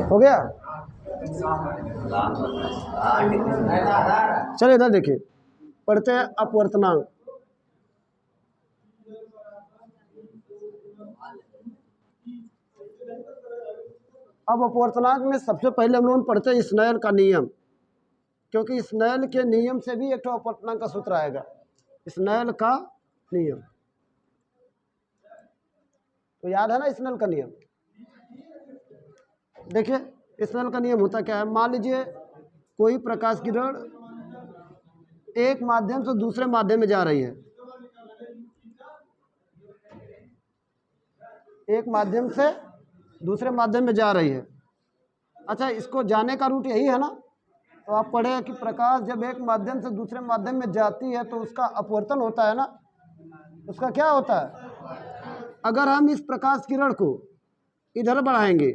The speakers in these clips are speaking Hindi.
हो गया। चलिए इधर देखिए, पढ़ते हैं अपवर्तनांक। अब अपवर्तनांक में सबसे पहले हम लोग पढ़ते हैं स्नेल का नियम, क्योंकि स्नेल के नियम से भी एक तो अपवर्तनांक का सूत्र आएगा, स्नेल का नियम। तो याद है ना स्नेल का नियम? देखिए स्नेल का नियम होता क्या है। मान लीजिए कोई प्रकाश किरण एक माध्यम से दूसरे माध्यम में जा रही है, एक माध्यम से दूसरे माध्यम में जा रही है। अच्छा, इसको जाने का रूट यही है ना। तो आप पढ़े कि प्रकाश जब एक माध्यम से दूसरे माध्यम में जाती है तो उसका अपवर्तन होता है ना। उसका क्या होता है? अगर हम इस प्रकाश किरण को इधर बढ़ाएंगे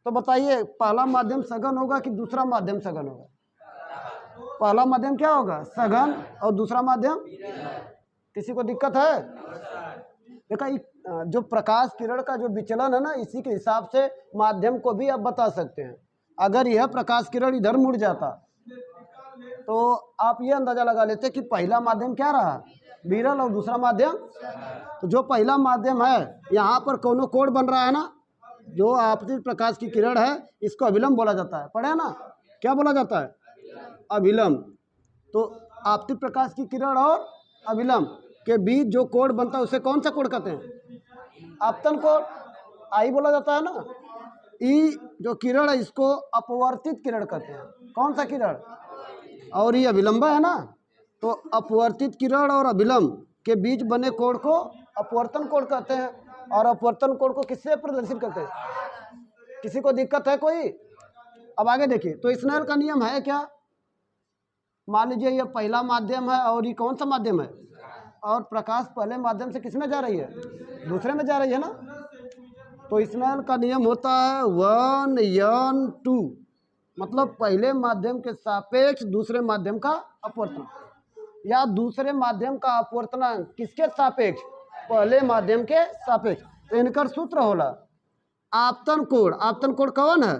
तो बताइए पहला माध्यम सघन होगा कि दूसरा माध्यम सघन होगा? पहला माध्यम क्या होगा? सघन। और दूसरा माध्यम? किसी को दिक्कत है? देखा, जो प्रकाश किरण का जो विचलन है ना, इसी के हिसाब से माध्यम को भी आप बता सकते हैं। अगर यह प्रकाश किरण इधर मुड़ जाता तो आप ये अंदाजा लगा लेते कि पहला माध्यम क्या रहा? विरल। और दूसरा माध्यम? तो जो पहला माध्यम है यहाँ पर कोनो कोण बन रहा है ना, जो आपतित प्रकाश की किरण है, इसको अभिलंब बोला जाता है। पढ़े ना? क्या बोला जाता है? अभिलंब। तो आपतित प्रकाश की किरण और अभिलंब के बीच जो कोण बनता है उसे कौन सा कोण कहते हैं? आपतन कोण। आई बोला जाता है ना। ई जो किरण है इसको अपवर्तित किरण कहते हैं। कौन सा किरण? और ये अभिलंब है ना। तो अपवर्तित किरण और अभिलंब के बीच बने कोण को अपवर्तन कोण कहते हैं। और अपवर्तन कोण को किससे प्रदर्शित करते हैं? किसी को दिक्कत है कोई? अब आगे देखिए, तो स्नेल का नियम है क्या? मान लीजिए ये पहला माध्यम है और ये कौन सा माध्यम है? और प्रकाश पहले माध्यम से किस में जा रही है? दूसरे में जा रही है ना। तो स्नेल का नियम होता है 1n2, मतलब पहले माध्यम के सापेक्ष दूसरे माध्यम का अपवर्तन, या दूसरे माध्यम का अपवर्तनांक किसके सापेक्ष? पहले माध्यम के सापेक्ष। तो इनका सूत्र होला आपतन कोण। आपतन कोण कौन है?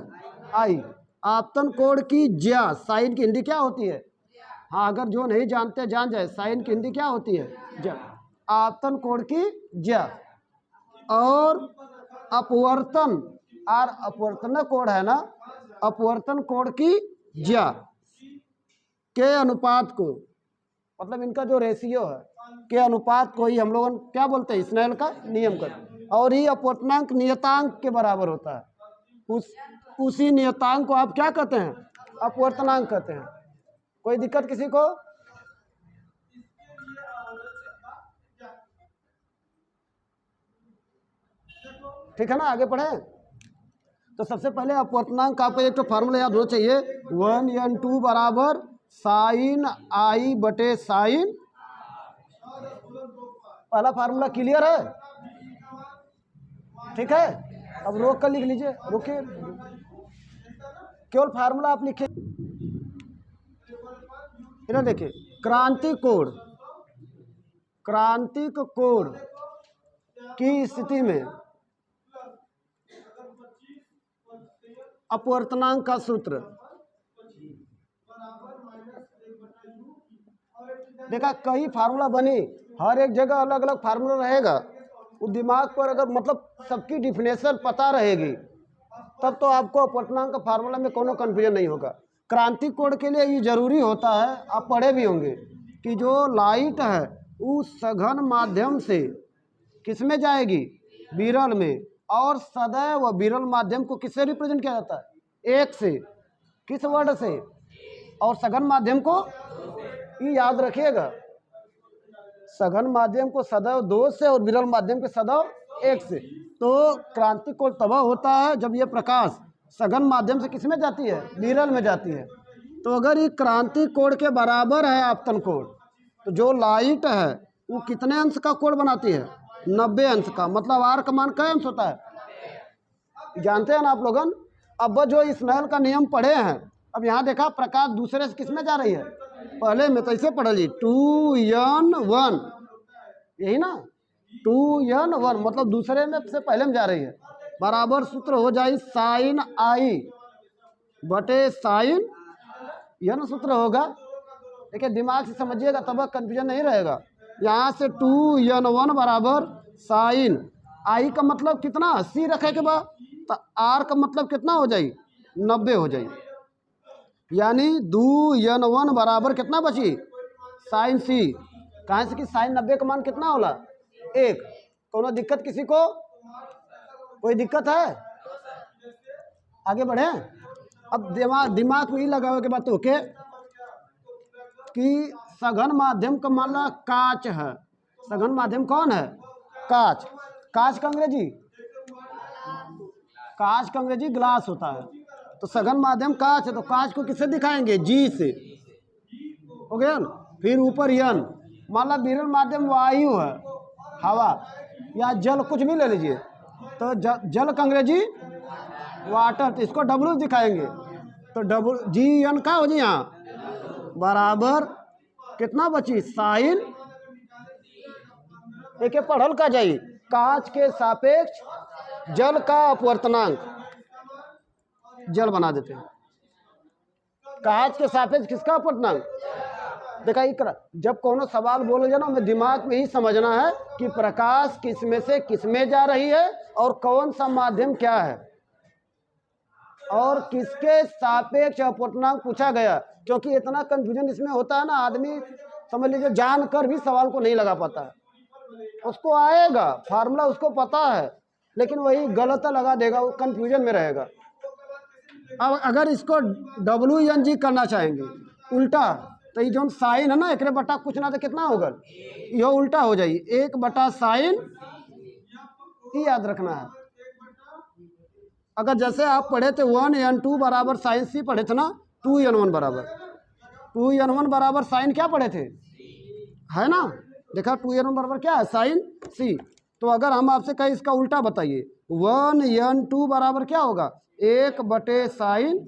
आई। आपतन कोण की ज्या, साइन की हिंदी क्या होती है? हाँ, अगर जो नहीं जानते जान जाए, साइन की हिंदी क्या होती है? ज्या। आपतन कोण की ज्या और अपवर्तन, और अपवर्तन कोण है ना, अपवर्तन कोण की ज्या के अनुपात को, मतलब इनका जो रेशियो है के अनुपात को ही हम लोग क्या बोलते हैं? स्नेल का नियम करते। और ये अपवर्तनांक नियतांक के बराबर होता है। उसी नियतांक को आप क्या कहते हैं? अपवर्तनांक कहते हैं। कोई दिक्कत किसी को? ठीक है ना, आगे बढ़े। तो सबसे पहले अपवर्तनांक का आपको एक तो फार्मूला याद होना चाहिए, 1n2 बराबर साइन आई बटे साइन। पहला फार्मूला क्लियर है? ठीक है, अब रोक कर लिख लीजिए। रुकिए, केवल फार्मूला आप लिखिए। इधर देखिए, क्रांतिक कोण, क्रांतिक कोण की स्थिति में अपवर्तनांक का सूत्र। देखा, कई फार्मूला बनी, हर एक जगह अलग अलग फार्मूला रहेगा। वो दिमाग पर अगर मतलब सबकी डिफिनेशन पता रहेगी तब तो आपको अपवर्तनांक का फार्मूला में कोनो कन्फ्यूजन नहीं होगा। क्रांतिक कोण के लिए ये जरूरी होता है, आप पढ़े भी होंगे, कि जो लाइट है उस सघन माध्यम से किस में जाएगी? विरल में। और सदैव विरल माध्यम को किससे रिप्रेजेंट किया जाता है? एक से। किस वर्ड से? और सघन माध्यम को ये याद रखिएगा, सघन माध्यम को सदैव 2 से और विरल माध्यम के सदैव 1 से। तो क्रांतिक कोण तब होता है जब ये प्रकाश सघन माध्यम से किस में जाती है? विरल में जाती है। तो अगर ये क्रांतिक कोण के बराबर है आपतन कोण, तो जो लाइट है वो कितने अंश का कोण बनाती है? 90 अंश का। मतलब आर का मान क्या अंश होता है? जानते हैं ना आप लोगन। अब जो स्नेल का नियम पढ़े हैं, अब यहाँ देखा प्रकाश दूसरे से किस में जा रही है? पहले में। तो इसे पढ़ ली 2n1, यही ना, 2n1 मतलब दूसरे में से पहले में जा रही है। बराबर सूत्र हो जाए साइन आई बटे साइन, यह ना सूत्र होगा। देखिए दिमाग से समझिएगा तब कंफ्यूजन नहीं रहेगा। यहाँ से 2n1 बराबर साइन आई का मतलब कितना 80 रखे के बाद, तो आर का मतलब कितना हो जाए 90 हो जाए, यानी 2n1 बराबर कितना बची साइन सी। कहाँ से कि साइन 90 का मान कितना होला 1। कोनो दिक्कत किसी को, कोई दिक्कत है? आगे बढ़े। अब दिमाग में ही लगावे के बाद ओके कि सघन माध्यम का मान ला कांच है। सघन माध्यम कौन है? कांच। कांच का अंग्रेजी, कांच का अंग्रेजी ग्लास होता है। तो सघन माध्यम कांच है, तो कांच को किससे दिखाएंगे? जी से, हो गया ना। फिर ऊपर यन, मान ला विरल माध्यम वायु है, हवा या जल, कुछ भी ले लीजिए। तो जल का अंग्रेजी वाटर, तो इसको डब्ल्यू दिखाएंगे। तो डब्ल्यू जी एन का हो जी यहाँ बराबर कितना बची साइन, एक पढ़ल का जाई कांच के सापेक्ष जल का अपवर्तनांक, जल बना देते हैं। कांच के सापेक्ष किसका अपवर्तनांक? देखा जब कोनो सवाल बोले जाए ना, हमें दिमाग में ही समझना है कि प्रकाश किस में से किस में जा रही है और कौन सा माध्यम क्या है और किसके सापेक्ष अपवर्तनांक पूछा गया। क्योंकि इतना कंफ्यूजन इसमें होता है ना, आदमी समझ लीजिए जानकर भी सवाल को नहीं लगा पाता है। उसको आएगा फार्मूला, उसको पता है, लेकिन वही गलत लगा देगा, वो कंफ्यूजन में रहेगा। अब अगर इसको WNG करना चाहेंगे उल्टा, तो ये जो साइन है ना, एक बटा कुछ ना तो कितना होगा, यह उल्टा हो जाए 1 बटा साइन, ये याद रखना है। अगर जैसे आप पढ़े थे 1n2 बराबर साइन सी पढ़े थे ना, 2n1 बराबर साइन क्या पढ़े थे, है ना? देखा 2n1 बराबर क्या है साइन सी। तो अगर हम आपसे कहें इसका उल्टा बताइए, 1n2 बराबर क्या होगा 1 बटे साइन,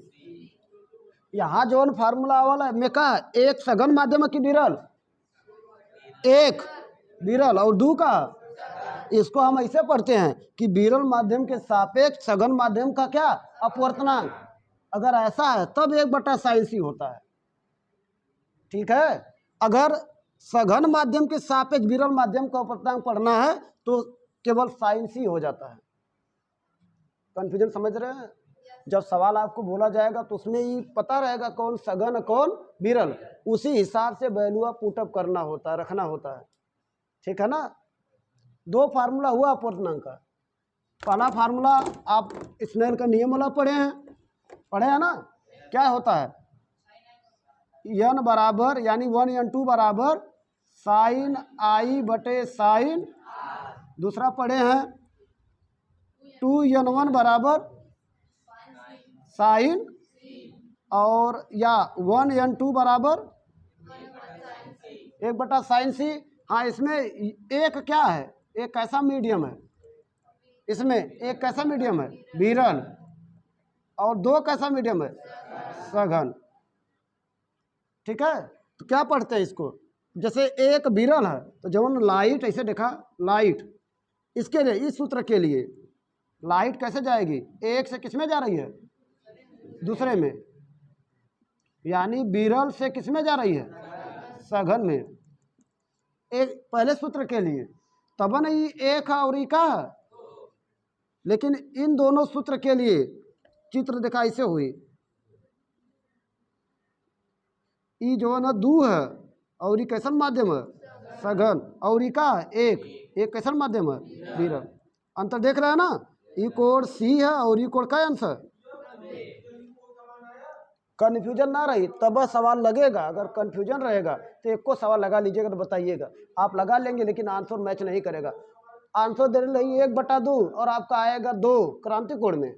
यहाँ जो फार्मूला वाला में कहा एक सघन माध्यम की विरल, एक विरल और 2 का, इसको हम ऐसे पढ़ते हैं कि विरल माध्यम के सापेक्ष सघन माध्यम का क्या अपवर्तनांक। अगर ऐसा है तब 1 बटा साइन सी होता है, ठीक है। अगर सघन माध्यम के सापेक्ष विरल माध्यम का अपवर्तनांक पढ़ना है तो केवल साइन सी हो जाता है। कंफ्यूजन समझ रहे हैं? जब सवाल आपको बोला जाएगा तो उसमें ही पता रहेगा कौन सघन कौन विरल, उसी हिसाब से वैल्यू पुटअप करना होता है, रखना होता है, ठीक है ना। 2 फार्मूला हुआ अपवर्तनांक का। पहला फार्मूला आप स्नेल का नियम वाला पढ़े हैं ना, क्या होता है n बराबर यानी 1n2 बराबर साइन आई बटे साइन, दूसरा पढ़े हैं 2n1 बराबर साइन, और या 1n2 बराबर 1 बटा साइन सी। हाँ, इसमें एक क्या है, एक कैसा मीडियम है, इसमें एक कैसा मीडियम है विरल, और 2 कैसा मीडियम है सघन, ठीक है। तो क्या पढ़ते हैं इसको, जैसे एक विरल है तो जब लाइट ऐसे देखा, लाइट इसके लिए, इस सूत्र के लिए लाइट कैसे जाएगी, एक से किस में जा रही है दूसरे में, यानी विरल से किस में जा रही है सघन में। एक पहले सूत्र के लिए तब नहीं एक है और का है, लेकिन इन दोनों सूत्र के लिए चित्र देखा ऐसे हुई, ई जो है ना 2 है और कैसन माध्यम है सघन, और ई का एक कैसन माध्यम है विरल। अंतर देख रहे हैं ना, ई कोड सी है और ई कोड का आंसर। कन्फ्यूजन ना रही तब सवाल लगेगा, अगर कन्फ्यूजन रहेगा तो एक को सवाल लगा लीजिएगा तो बताइएगा, आप लगा लेंगे लेकिन आंसर मैच नहीं करेगा। आंसर दे रही 1 बटा 2 और आपका आएगा 2 क्रांति कोण में,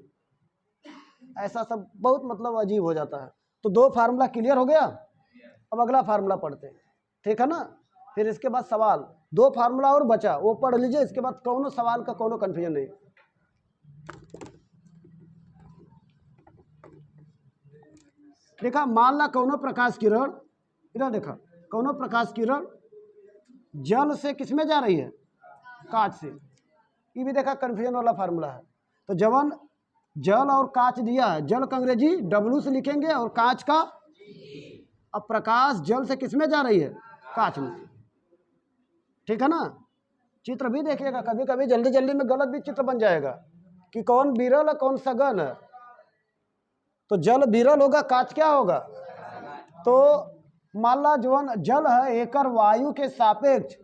ऐसा सब बहुत मतलब अजीब हो जाता है। तो 2 फार्मूला क्लियर हो गया। अब अगला फार्मूला पढ़ते हैं, ठीक है ना। फिर इसके बाद सवाल 2 फार्मूला और बचा, वो पढ़ लीजिए, इसके बाद कोनो सवाल का कोनो कन्फ्यूजन नहीं। देखा मान ला कौनो प्रकाश किरण, इधर देखा कौनो प्रकाश किरण जल से किस में जा रही है कांच से, ये भी देखा कन्फ्यूजन वाला फार्मूला है। तो जवन जल और कांच दिया है, जल का अंग्रेजी W से लिखेंगे और कांच का, अब प्रकाश जल से किस में जा रही है, कांच में, ठीक है ना। चित्र भी देखिएगा, कभी कभी जल्दी जल्दी में गलत भी चित्र बन जाएगा कि कौन विरल है कौन सघन है। तो जल विरल होगा, कांच क्या होगा। तो मान ला जो जल है एकर वायु के सापेक्ष,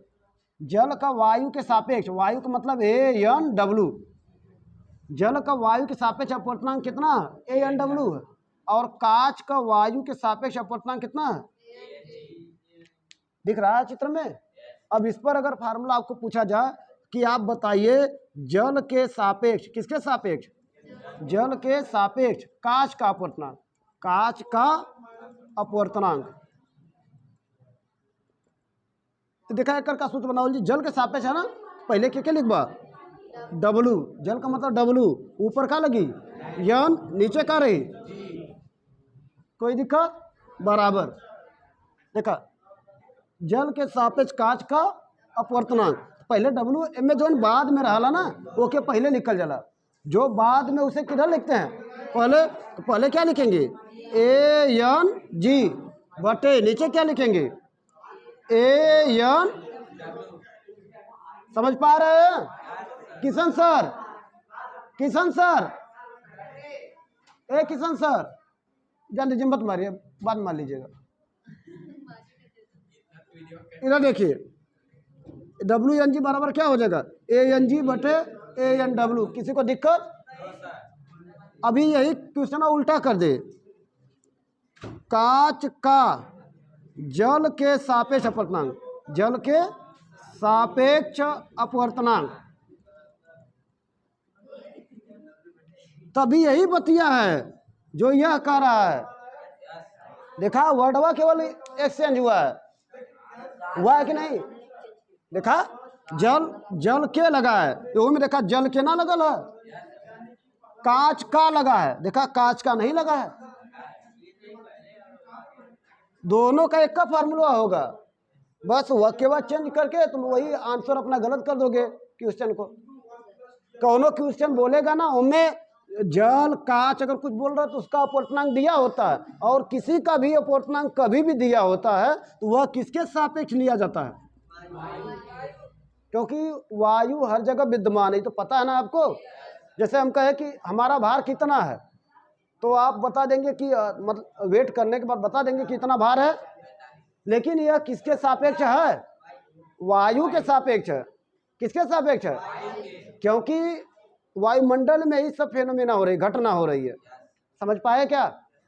जल का वायु के सापेक्ष, वायु का मतलब ANW, जल का वायु के सापेक्ष अपवर्तनांक कितना है, ANW है। और कांच का वायु के सापेक्ष अपवर्तनांक कितना है, दिख रहा है चित्र में। अब इस पर अगर फार्मूला आपको पूछा जाए कि आप बताइए जल के सापेक्ष, किसके सापेक्ष, जल के सापेक्ष कांच का अपवर्तनांक, कांच का अपवर्तनांक, तो देखा एक का सूत्र बनाओ जी। जल के सापेक्ष है ना, पहले क्या लिखबा, W, जल का मतलब W, ऊपर का लगी N, नीचे का रही, कोई दिक्कत, बराबर। देखा जल के सापेक्ष कांच का अपवर्तनांक, पहले W में जो बाद में रहा ना वो के पहले लिखल जाला, जो बाद में उसे किधर लिखते हैं, पहले, तो पहले क्या लिखेंगे, ANG बटे नीचे क्या लिखेंगे, AN, समझ पा रहे हैं Kishan sir, Kishan sir, Kishan sir जान लीजिए, मत मारिए, बाद में मार लीजिएगा। इधर देखिए WNG बराबर क्या हो जाएगा, ANG बटे ANW, किसी को दिक्कत। अभी यही क्वेश्चन उल्टा कर दे, कांच का जल के सापेक्ष अपवर्तनांक, जल के सापेक्ष अपवर्तनांक, तभी यही बतिया है जो यह कह रहा है। देखा वर्डवा केवल एक्सचेंज हुआ है कि नहीं, देखा जल, जल के लगा है, तो में देखा जल के ना लगल है, कांच का लगा है, देखा कांच का नहीं लगा है, दोनों का एक का फार्मूला होगा, बस वाक्य बाद चेंज करके तुम वही आंसर अपना गलत कर दोगे क्वेश्चन को। कौनो क्वेश्चन बोलेगा ना उनमें जल कांच अगर कुछ बोल रहा है तो उसका अपवर्तनांक दिया होता है, और किसी का भी अपवर्तनांक कभी भी दिया होता है तो वह किसके सापेक्ष लिया जाता है, क्योंकि वायु हर जगह विद्यमान है, तो पता है ना आपको। जैसे हम कहें कि हमारा भार कितना है, तो आप बता देंगे कि मतलब वेट करने के बाद बता देंगे कि इतना भार है, लेकिन यह किसके सापेक्ष है, वायु के सापेक्ष है, किसके सापेक्ष है, क्योंकि वायुमंडल में ही सब फेनोमेना हो रही, घटना हो रही है, समझ पाए क्या।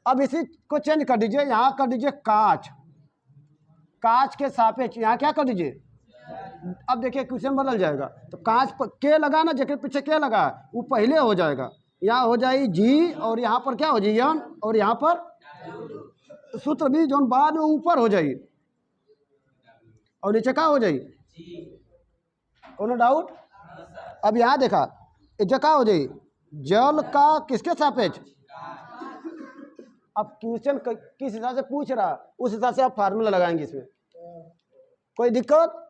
अब इसी को चेंज कर दीजिए, यहाँ कर दीजिए कांच, कांच के सापेक्ष यहाँ क्या कर दीजिए, अब देखिए क्वेश्चन बदल जाएगा, तो कांच पर के लगा ना, जगह पीछे के लगा वो पहले हो जाएगा, यहाँ हो जाएगी जी, और यहाँ पर क्या हो जाएगी N, और यहाँ पर सूत्र भी जो बाद में ऊपर हो जाएगी और नीचे क्या हो जाएगी, कोनो डाउट। अब यहाँ देखा क्या हो जाएगी, जल का किसके सापेक्ष, अब क्वेश्चन किस हिसाब से पूछ रहा उस हिसाब से आप फार्मूला लगाएंगे इसमें, कोई दिक्कत।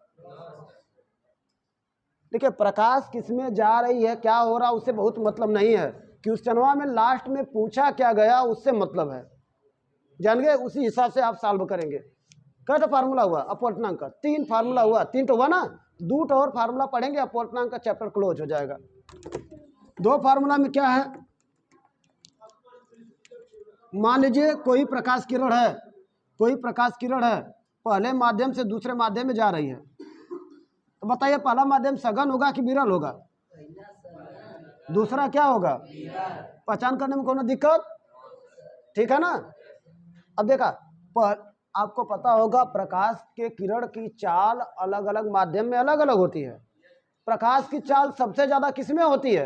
देखिए प्रकाश किसमें जा रही है, क्या हो रहा उससे बहुत मतलब नहीं है, क्वेश्चनवा में लास्ट में पूछा क्या गया उससे मतलब है, जान गए, उसी हिसाब से आप सॉल्व करेंगे। क्या तो फार्मूला हुआ अपवर्तनांक का, 3 फार्मूला हुआ, 3 तो हुआ ना, 2 और फार्मूला पढ़ेंगे, अपवर्तनांक का चैप्टर क्लोज हो जाएगा। 2 फार्मूला में क्या है, मान लीजिए कोई प्रकाश किरण है, कोई प्रकाश किरण है, पहले माध्यम से दूसरे माध्यम में जा रही है, तो बताइए पहला माध्यम सघन होगा कि विरल होगा, दूसरा क्या होगा, पहचान करने में कोनो दिक्कत, ठीक है ना। अब देखा आपको पता होगा प्रकाश के किरण की चाल अलग अलग माध्यम में अलग अलग होती है, प्रकाश की चाल सबसे ज्यादा किसमें होती है,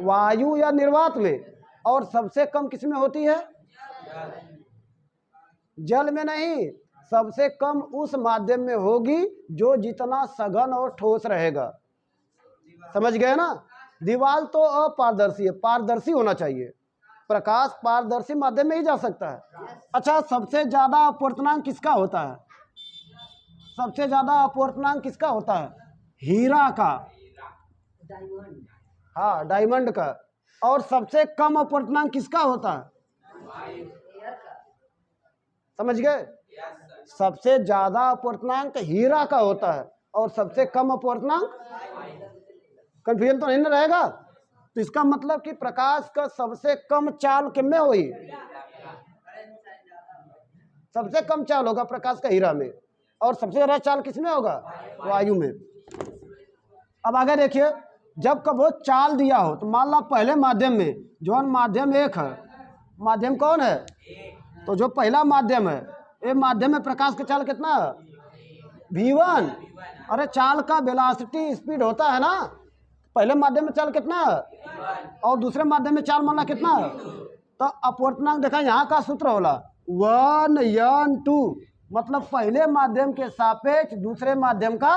वायु या निर्वात में, और सबसे कम किसमें होती है, जल में नहीं, सबसे कम उस माध्यम में होगी जो जितना सघन और ठोस रहेगा, समझ गए ना। दीवार तो अपारदर्शी है, पारदर्शी होना चाहिए, प्रकाश पारदर्शी माध्यम में ही जा सकता है। अच्छा सबसे ज्यादा अपवर्तनांक किसका होता है, सबसे ज्यादा अपवर्तनांक किसका होता है, हीरा का, हाँ डायमंड का। और सबसे कम अपवर्तनांक किसका होता है? समझ गए? सबसे ज्यादा अपवर्तनांक हीरा का होता है और सबसे कम अपवर्तनांक, कंफ्यूजन तो नहीं ना रहेगा? तो इसका मतलब कि प्रकाश का सबसे कम चाल किसमें हुई? सबसे कम चाल होगा प्रकाश का हीरा में, और सबसे ज्यादा चाल किसमें होगा? वायु में। अब आगे देखिए, जब कब वो चाल दिया हो तो मान लो पहले माध्यम में, जो माध्यम एक है, माध्यम कौन है? तो जो पहला माध्यम है, ये माध्यम में प्रकाश का चाल कितना है? v1। अरे चाल का वेलोसिटी स्पीड होता है ना, पहले माध्यम में चाल कितना है और दूसरे माध्यम में चाल मानना कितना है? तो अपवर्तनांक देखा यहाँ का सूत्र होला 1n2, मतलब पहले माध्यम के सापेक्ष दूसरे माध्यम का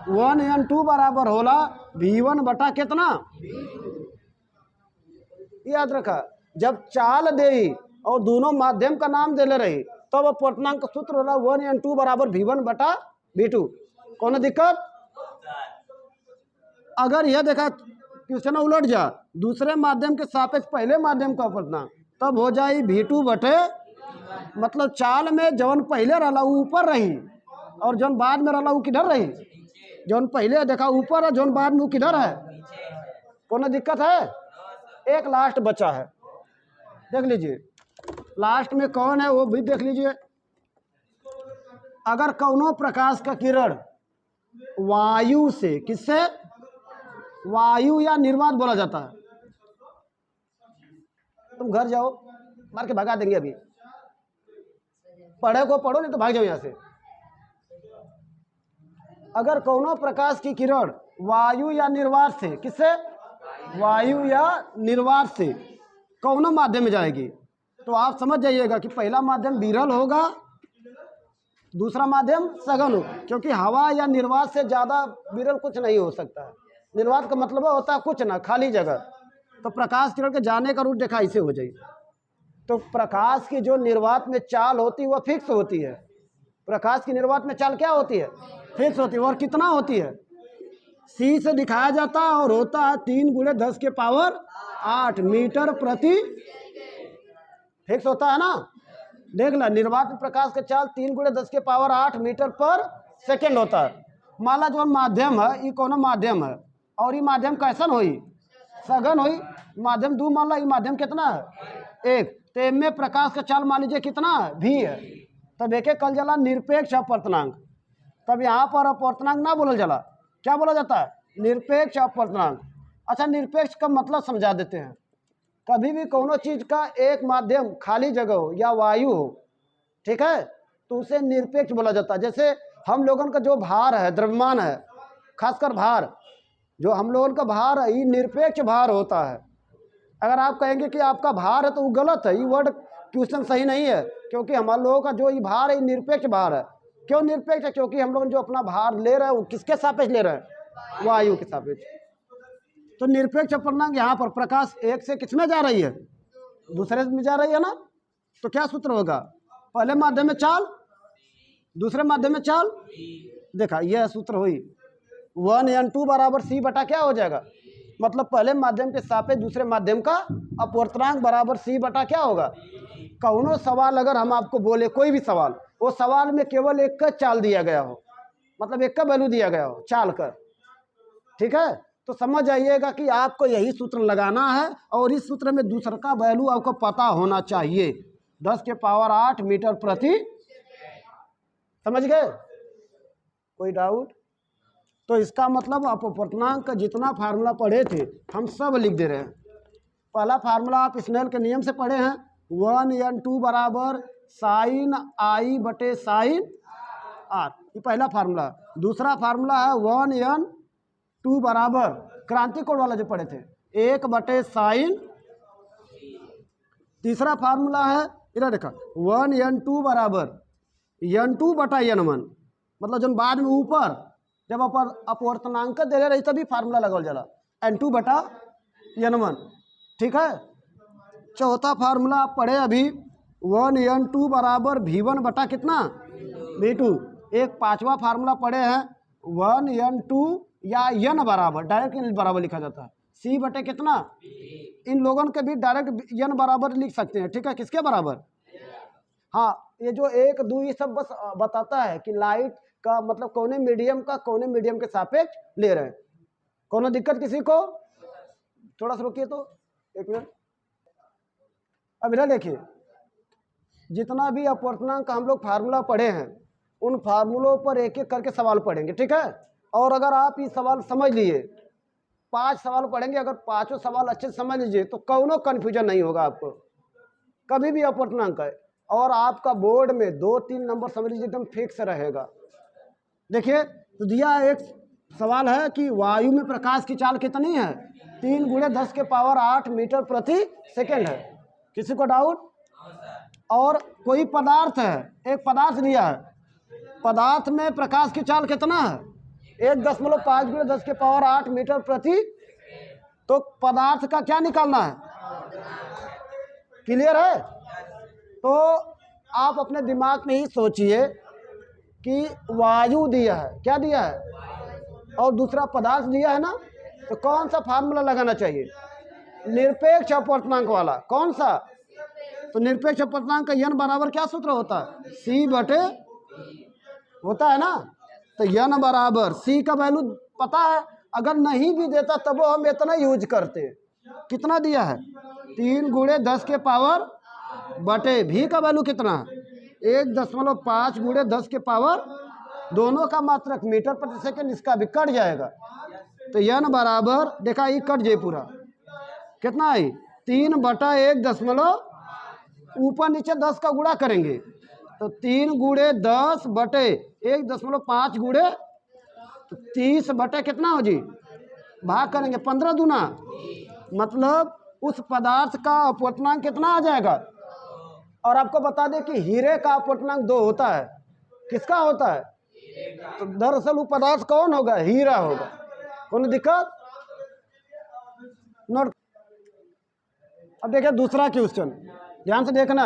1n2 बराबर होला v1 बटा कितना? याद रखा, जब चाल दे और दोनों माध्यम का नाम दे ले रही तब अपवर्तनांक का सूत्र होला 1n2 बराबर v1 बटा v2। कौन दिक्कत? अगर यह देखा क्वेश्चन उलट जा, दूसरे माध्यम के सापेक्ष पहले माध्यम का अपवर्तनांक, तब हो जाए v2 बटे, मतलब चाल में जौन पहले रहा वो ऊपर रही और जौन बाद में रहा वो किधर रही? जौन पहले देखा ऊपर है, जौन बाद में वो किधर है? कौन दिक्कत है? एक लास्ट बचा है, देख लीजिए लास्ट में कौन है वो भी देख लीजिए। अगर कौनो प्रकाश का किरण वायु से, किससे? वायु या निर्वात बोला जाता है। तुम घर जाओ, मार के भगा देंगे, अभी पढ़े को पढ़ो नहीं तो भाग जाओ यहां से। अगर कौनो प्रकाश की किरण वायु या निर्वात से, किससे? वायु या निर्वात से कौनो माध्यम में जाएगी, तो आप समझ जाइएगा कि पहला माध्यम विरल होगा, दूसरा माध्यम सघन हो, क्योंकि हवा या निर्वात से ज्यादा विरल कुछ नहीं हो सकता है। निर्वात का मतलब होता है कुछ ना, खाली जगह। तो प्रकाश किरण के जाने का रूट देखा ऐसे हो जाए। तो प्रकाश की जो निर्वात में चाल होती है वह फिक्स होती है। प्रकाश की निर्वात में चाल क्या होती है? फिक्स होती है। और कितना होती है? सी से दिखाया जाता है और होता है 3 × 10 के पावर 8 मीटर प्रति, फिक्स होता है ना। देख ला, निर्वात में प्रकाश का चाल 3 × 10 के पावर 8 मीटर पर सेकेंड होता है। मान ला जो माध्यम है ये कोनो माध्यम है और ये माध्यम कैसन हुई? सघन हुई। माध्यम 2 मान ला, ये माध्यम कितना है? 1। तो इनमें प्रकाश का चाल मान लीजिए कितना है? v है। तब एक कल जला निरपेक्ष अपवर्तनांक। तब यहाँ पर अपवर्तनांक ना बोलल जाला, क्या बोला जाता है? निरपेक्ष अपवर्तनांक। अच्छा, निरपेक्ष का मतलब समझा देते हैं। कभी भी कोनो चीज का एक माध्यम खाली जगह हो या वायु हो, ठीक है, तो उसे निरपेक्ष बोला जाता है। जैसे हम लोगों का जो भार है, द्रव्यमान है, खासकर भार, जो हम लोगों का भार है ये निरपेक्ष भार होता है। अगर आप कहेंगे कि आपका भार है तो वो गलत है, ये वर्ड क्वेश्चन सही नहीं है, क्योंकि हमारे लोगों का जो ये भार है निरपेक्ष भार है। क्यों निरपेक्ष है? क्योंकि हम लोग जो अपना भार ले रहे हैं वो किसके सापेक्ष ले रहे हैं? वायु के सापेक्ष। तो निरपेक्ष अपवर्तनांक यहाँ पर प्रकाश एक से किसमें जा रही है? दूसरे में जा रही है ना। तो क्या सूत्र होगा? पहले माध्यम में चाल, दूसरे माध्यम में चाल। देखा, यह सूत्र हुई 1n2 बराबर c बटा क्या हो जाएगा? मतलब पहले माध्यम के सापेक्ष दूसरे माध्यम का अपवर्तनांक बराबर c बटा क्या होगा? कौनो सवाल अगर हम आपको बोले, कोई भी सवाल, वो सवाल में केवल एक का चाल दिया गया हो, मतलब एक का वैल्यू दिया गया हो चाल कर, ठीक है, तो समझ जाइएगा कि आपको यही सूत्र लगाना है और इस सूत्र में दूसरा का वैल्यू आपको पता होना चाहिए। 10 के पावर 8 मीटर प्रति, समझ गए? कोई डाउट? तो इसका मतलब आप अपवर्तनांक का जितना फार्मूला पढ़े थे हम सब लिख दे रहे हैं। पहला फार्मूला आप स्नेल के नियम से पढ़े हैं, 1n2 बराबर साइन आई बटे साइन आर, ये पहला फार्मूला। दूसरा फार्मूला है 1n2 बराबर क्रांति कोण वाला जो पढ़े थे 1 बटे साइन। तीसरा फार्मूला है, इधर देखा, 1n2 बराबर n2 बटा n1, मतलब जो बाद में ऊपर जब अपवर्तनांक दे रही तभी फार्मूला लगल जाला n2 बटा n1, ठीक है। चौथा फार्मूला आप पढ़े अभी 1n2 बराबर v1 बटा कितना? v2। एक पांचवा फार्मूला पढ़े हैं 1n2 या n बराबर, डायरेक्ट बराबर लिखा जाता है सी बटे कितना, इन लोगों के भी डायरेक्ट एन बराबर लिख सकते हैं, ठीक है, किसके बराबर। हाँ, ये जो 1 2 ये सब बस बताता है कि लाइट का मतलब कौने मीडियम का कौने मीडियम के सापेक्ष ले रहे हैं। कोनो दिक्कत किसी को? थोड़ा सा रुकिए तो 1 मिनट। अब इधर देखिए, जितना भी अपवर्तनांक हम लोग फार्मूला पढ़े हैं उन फार्मूलों पर एक एक करके सवाल पढ़ेंगे, ठीक है। और अगर आप ये सवाल समझ लिए, 5 सवाल पढ़ेंगे, अगर पांचों सवाल अच्छे से समझ लीजिए तो कौनो कन्फ्यूजन नहीं होगा आपको कभी भी अपवर्तनांक है। और आपका बोर्ड में 2-3 नंबर समझ लीजिए एकदम फिक्स रहेगा। देखिए, तो दिया एक सवाल है कि वायु में प्रकाश की चाल कितनी है, 3 × 10⁸ मीटर प्रति सेकेंड है। किसी को डाउट? और कोई पदार्थ है, एक पदार्थ दिया है, पदार्थ में प्रकाश की चाल कितना है, 1.5 × 10⁸ मीटर प्रति। तो पदार्थ का क्या निकालना है, क्लियर है। तो आप अपने दिमाग में ही सोचिए कि वायु दिया है, क्या दिया है, और दूसरा पदार्थ दिया है ना, तो कौन सा फार्मूला लगाना चाहिए, निरपेक्ष अपवर्तनांक वाला। कौन सा? तो निरपेक्ष अपवर्तनांक का n बराबर क्या सूत्र होता है, c बटे होता है ना। तो n बराबर c का वैल्यू पता है, अगर नहीं भी देता तब हम इतना यूज करते हैं। कितना दिया है, 3 × 10⁻, बटे v का वैल्यू कितना है, 1.5 × 10⁻, दोनों का मात्रक मीटर प्रति सेकेंड, इसका भी कट जाएगा। तो n बराबर देखा ये कट जाए पूरा, कितना आई, 3/1 ऊपर नीचे 10 का गुणा करेंगे तो 3 × 10 बटे 1.5 गुणे तो 30 बटे कितना हो जी, भाग करेंगे 15 दूना, मतलब उस पदार्थ का अपवर्तनांक कितना आ जाएगा। और आपको बता दें कि हीरे का अपवर्तनांक 2 होता है। किसका होता है? तो दरअसल वो पदार्थ कौन होगा, हीरा होगा। कोई दिक्कत? नोट। अब देखिए दूसरा क्वेश्चन, ध्यान से देखना।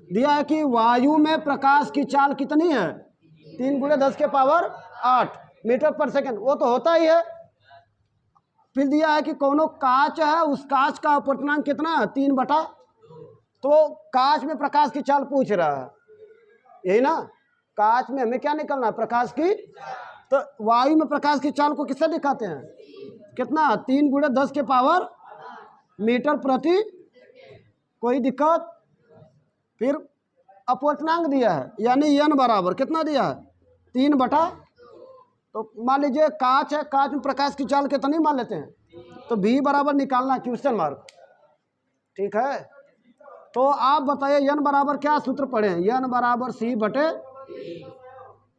दिया है कि वायु में प्रकाश की चाल कितनी है, 3 × 10⁸ मीटर पर सेकेंड, वो तो होता ही है। फिर दिया है कि कोनो कांच है, उस कांच का अपवर्तनांक कितना है, 3/, तो कांच में प्रकाश की चाल पूछ रहा है, यही ना। कांच में हमें क्या निकलना है, प्रकाश की। तो वायु में प्रकाश की चाल को किससे दिखाते हैं, कितना, 3 × 10⁻, मीटर प्रति। कोई दिक्कत? फिर अपवर्तनांक दिया है, यानी n बराबर कितना दिया है, 3/। तो मान लीजिए कांच है, कांच में प्रकाश की चाल कितनी मान लेते हैं, तो v बराबर निकालना, क्वेश्चन मार्क, ठीक है। तो आप बताइए n बराबर क्या सूत्र पढ़े हैं, n बराबर c बटे,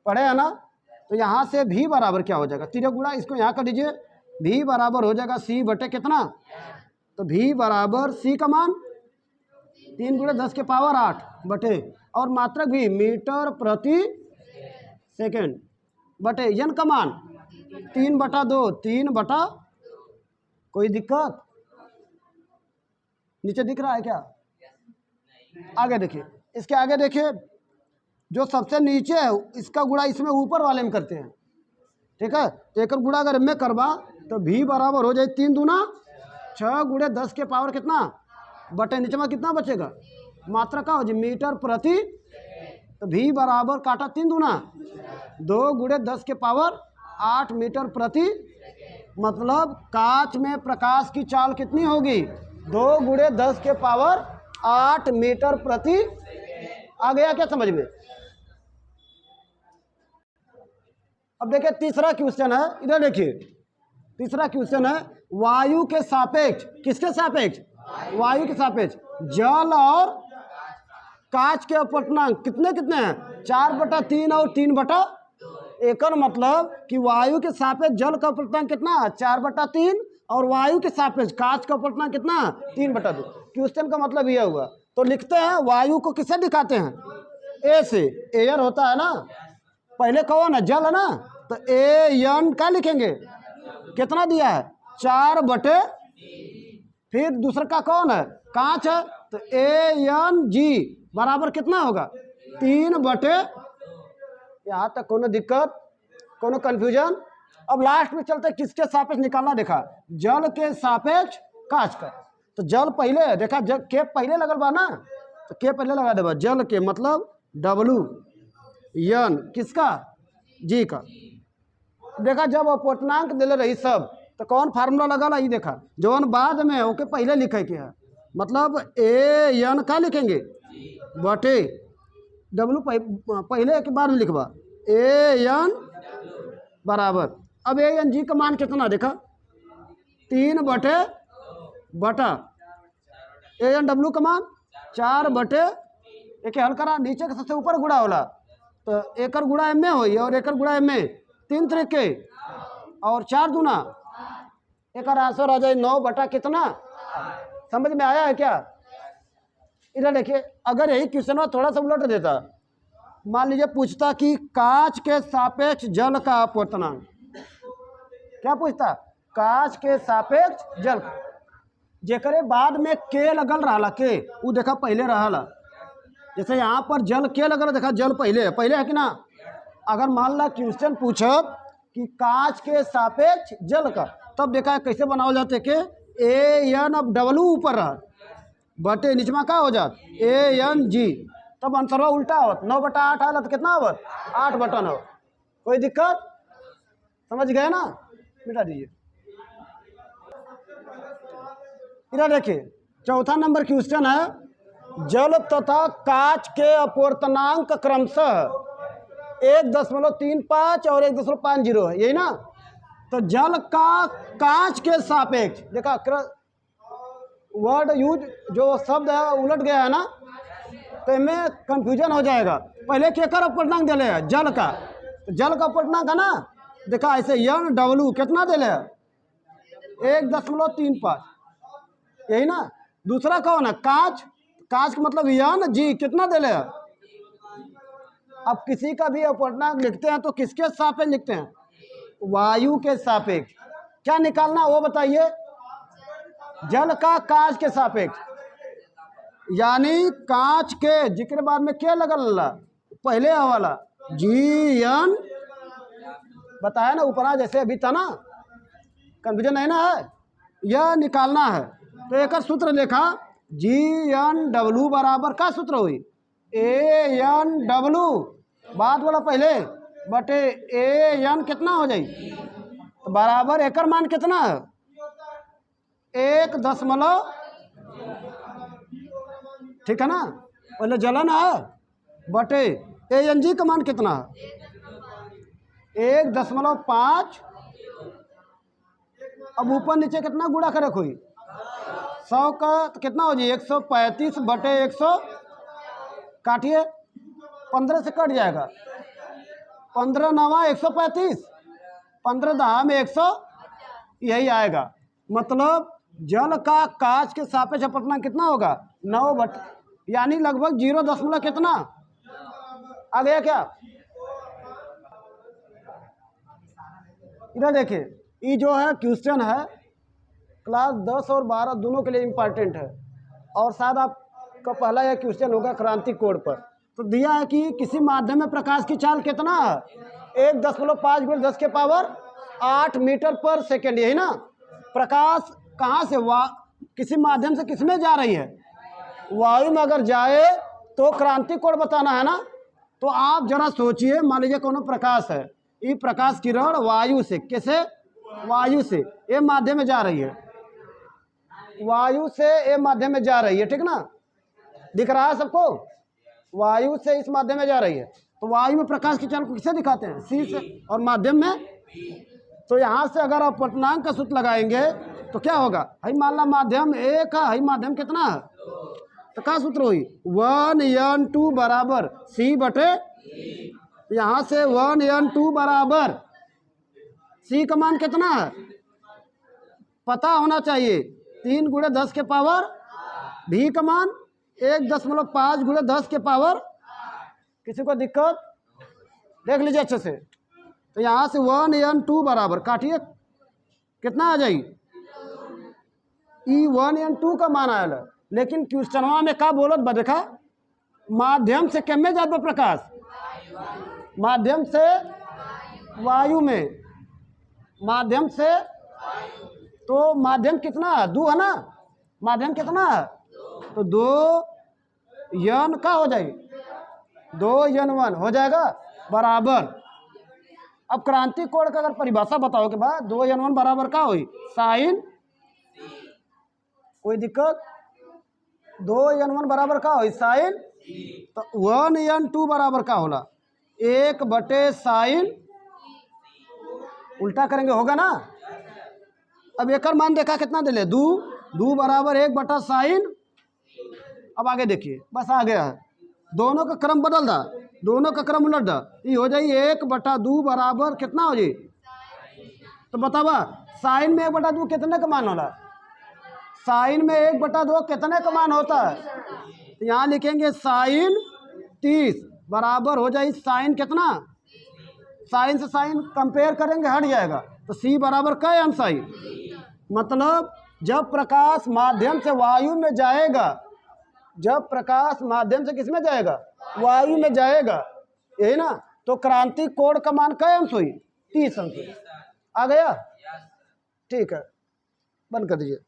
पढ़े है ना। तो यहाँ से v बराबर क्या हो जाएगा, 3 गुणा, इसको यहाँ कर दीजिए, v बराबर हो जाएगा c बटे कितना, तो v बराबर c का मान 3 × 10⁸ बटे, और मात्रक भी मीटर प्रति सेकेंड, बटे n का मान 3/2, 3/। कोई दिक्कत? नीचे दिख रहा है क्या? आगे देखिए, इसके आगे देखिए, जो सबसे नीचे है इसका गुणा इसमें ऊपर वाले में करते हैं, ठीक है। तो एक गुणा अगर में करवा तो v बराबर हो जाए 3 दूना 6 × 10⁻, कितना, बटे नीचे में कितना बचेगा, मात्रा का हो जी, मीटर प्रति। तो v बराबर काटा 3 दूना 2 × 10⁸ मीटर प्रति, मतलब कांच में प्रकाश की चाल कितनी होगी, 2 × 10⁸ मीटर प्रति। आ गया क्या समझ में? अब देखिए तीसरा क्वेश्चन है, इधर देखिए, तीसरा क्वेश्चन है वायु के सापेक्ष, किसके सापेक्ष, वायु के सापेक्ष जल और कांच के अपवर्तनांक कितने कितने हैं, 4/3 और 3/। एक मतलब कि वायु के सापेक्ष जल का अपवर्तनांक कितना है, 4/3, और वायु के सापेक्ष कांच का अपवर्तनांक कितना है, 3/2। क्वेश्चन का मतलब यह हुआ। तो लिखते हैं वायु को किससे दिखाते हैं, ए से, एयर होता है ना, पहले कौन है, जल है ना, तो AN क्या लिखेंगे, कितना दिया है, 4/, फिर दूसरा का कौन है, कांच है, तो ANG बराबर कितना होगा, 3/। यहाँ तक कोनो दिक्कत, कोनो कन्फ्यूजन? अब लास्ट में चलते किसके सापेक्ष निकालना, देखा जल के सापेक्ष काच का। तो जल पहले है, देखा जल के पहले लगल बा ना, तो के पहले लगा देबा, जल के मतलब डब्लू यन किसका, जी का। देखा जब अपवर्तनांक दिले रही सब तो कौन फार्मूला लगा ला, देखा जौन बाद में ओके पहले लिखे के है, मतलब ए एन का लिखेंगे बटे डब्लू पहले के बाद में लिखबा ए एन बराबर। अब ए एन जी का मान कितना, देखा 3 बटे बटा ए एन डब्लू का मान 4 बटे, एक हल करा नीचे के सबसे ऊपर गुड़ा होला तो एकर गुड़ा एम में होई और एकर गुड़ा एम में 3 तरीके और 4 दूना, एक आंसर आ जाए 9 बटा कितना। समझ में आया है क्या? इधर देखिए, अगर यही क्वेश्चन थोड़ा सा उलट देता, मान लीजिए पूछता कि कांच के सापेक्ष जल का अपवर्तनांक, क्या पूछता, कांच के सापेक्ष जल, जेकरे बाद में के लगल रहा के वो देखा पहले रहा, जैसे यहाँ पर जल के लगल, देखा जल पहले है कि ना। अगर मान ला क्वेश्चन पूछब कि कांच के सापेक्ष जल का, तब देखा कैसे बनाओ जाते के ए एन, अब डब्लू ऊपर रहा बटे नीचे में का हो जात ए एन जी, तब आंसर उल्टा होत 9 बटा 8 आला तो कितना होत 8 बटा 9। कोई दिक्कत, समझ गए ना, मिटा दीजिए। इधर देखिए चौथा नंबर क्वेश्चन है, जल तथा कांच के अपवर्तनांक क्रमशः 1.35 और 1.50 है, यही ना। तो जल का कांच के सापेक्ष, देखा वर्ड यूज जो शब्द है उलट गया है ना, तो इनमें कंफ्यूजन हो जाएगा। पहले केकर अपवर्तनांक दिले है, जल का, तो जल का अपवर्तनांक है ना, देखा ऐसे एन डब्लू कितना दिले है 1.35, यही ना। दूसरा कौन है, कांच, कांच का मतलब एन जी कितना दिले है। अब किसी का भी अपवर्तनांक लिखते हैं तो किसके सापेक्ष लिखते हैं, वायु के सापेक्ष। क्या निकालना वो बताइए, जल का कांच के सापेक्ष, यानी कांच के जिक्र बाद में क्या लगल पहले वाला जी एन, बताया ना ऊपर जैसे अभी था ना, कंफ्यूजन नहीं ना है, यह निकालना है। तो एक सूत्र देखा जी एन डब्लू बराबर का सूत्र हुई ए एन डब्लू, बाद वाला पहले बटे ए एन कितना हो जाए, तो बराबर एकर मान कितना है 1 ठीक है ना, पहले जलन है बटे ए एन जी का मान कितना है 1.5। अब ऊपर नीचे कितना गुणा करे कोई 100 का तो कितना हो जाए 135 बटे 100, काटिए 15 से कट जाएगा, 15 9 135, 15 10 में 100, यही आएगा। मतलब जल का कांच के सापेक्ष अपवर्तनांक कितना होगा 9 बटे, यानी लगभग 0 कितना आ गया क्या। इधर देखिए, ये जो है क्वेश्चन है क्लास 10 और 12 दोनों के लिए इम्पॉर्टेंट है, और शायद आपका पहला यह क्वेश्चन होगा क्रांति कोड पर। तो दिया है कि किसी माध्यम में प्रकाश की चाल कितना है 1.5 × 10⁸ मीटर पर सेकेंड, यही ना। प्रकाश कहाँ से किसी माध्यम से किस में जा रही है, वायु में अगर जाए तो क्रांति कोण बताना है ना। तो आप जरा सोचिए, मान लीजिए कोनो प्रकाश है, ये प्रकाश किरण वायु से, कैसे वायु से ये माध्यम में जा रही है, वायु से ये माध्यम में जा रही है, ठीक ना, दिख रहा है सबको, वायु से इस माध्यम में जा रही है। तो वायु में प्रकाश की चाल को किसे दिखाते हैं सी से, और माध्यम में। तो यहाँ से अगर आप अपवर्तनांक का सूत्र लगाएंगे तो क्या होगा, हई मान ला माध्यम 1 है, हई माध्यम कितना है, तो क्या सूत्र हुई 1n2 बराबर सी बटे, यहाँ से 1n2 बराबर सी का मान कितना है पता होना चाहिए, 3 × 10 के पावर, भी का मान 1.5 × 10 के पावर। किसी को दिक्कत, देख लीजिए अच्छे से। तो यहाँ से 1n2 बराबर काटिए कितना आ जाएगी, ई 1n2 का मान आया, लेकिन क्वेश्चनवा में का बोलत बा, देखा माध्यम से किम में जात बा प्रकाश, माध्यम से वायु में, माध्यम से, तो माध्यम कितना है, 2 है ना, माध्यम कितना है, तो 2 n का हो जाएगी, 2n1 हो जाएगा बराबर। अब क्रांति कोण का अगर परिभाषा बताओ कि भाई 2n1 बराबर का हुई साइन, कोई दिक्कत, 2n1 बराबर का हुई साइन, तो 1n2 बराबर का होला 1/साइन, उल्टा करेंगे होगा ना। अब एक मान देखा कितना दे ले, 2 बराबर 1/साइन। अब आगे देखिए, बस आ गया है, दोनों का क्रम बदल दा, दोनों का क्रम उलट दा, ये हो जाए 1/2 बराबर कितना हो जाए, तो बतावा साइन में 1/2 कितने का मान होला, साइन में 1/2 कितने का मान होता है, तो यहाँ लिखेंगे साइन 30 बराबर हो जाए साइन कितना, साइन से साइन कंपेयर करेंगे हट जाएगा, तो सी बराबर का अंश आई। मतलब जब प्रकाश माध्यम से वायु में जाएगा, जब प्रकाश माध्यम से किस में जाएगा, वायु में जाएगा, यही ना, तो क्रांति कोण का मान क्या अंश हुई, 30 अंश हुई। आ गया, ठीक है, बंद कर दीजिए।